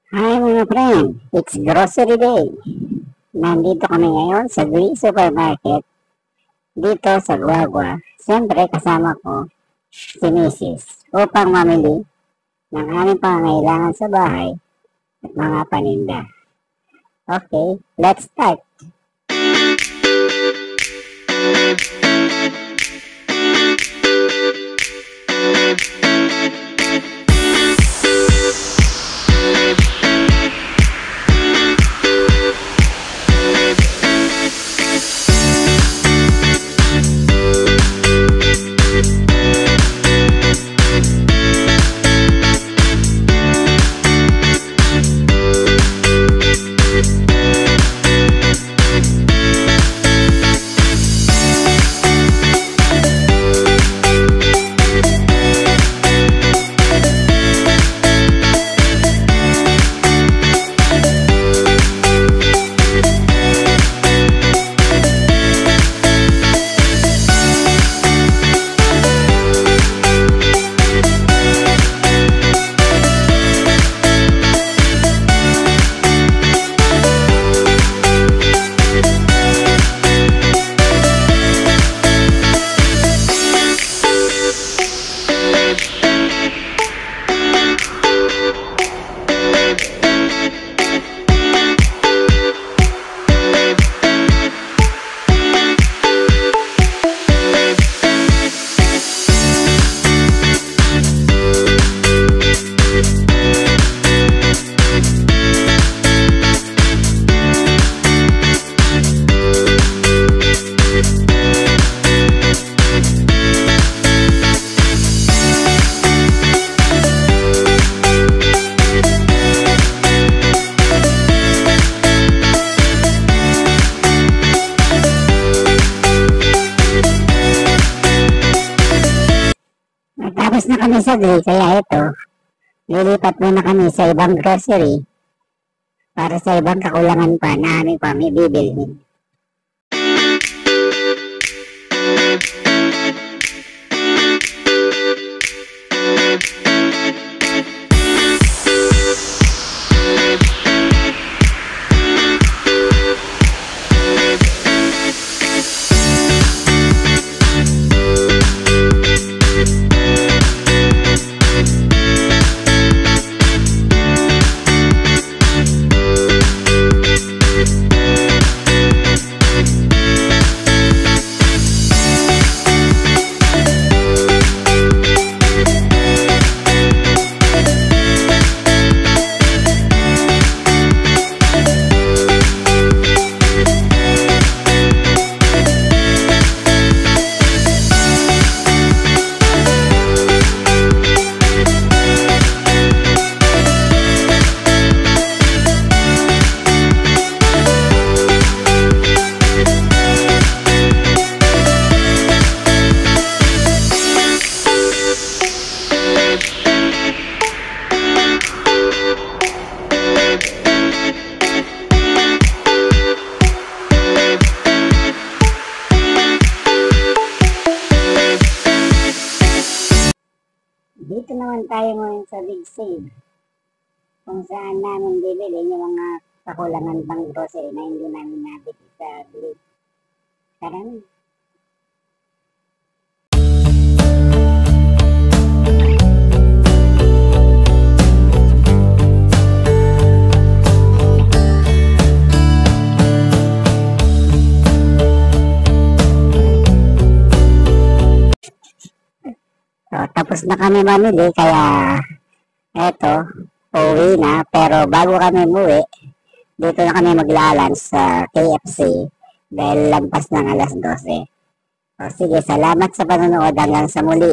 Hi mga friend, it's grocery day. Nandito kami ngayon sa Green Supermarket dito sa Guagua. Siyempre kasama ko si Mrs. upang mamili ng aming pangangailangan sa bahay at mga paninda. Okay, let's start. Tapos na kami sa day, kaya ito, lilipat muna kami sa ibang grocery para sa ibang kakulangan pa na aming pamibibilhin. Dito naman tayo ngayon sa Big Save, kung saan namin bibili yung mga kakulangan pang grocery na hindi namin nabili sa Blue. Tara na. So, tapos na kami mamili, kaya eto, uwi na. Pero bago kami umuwi, dito na kami maglalunch sa KFC dahil lampas ng alas 12. So, sige, salamat sa panonood, hanggang sa muli.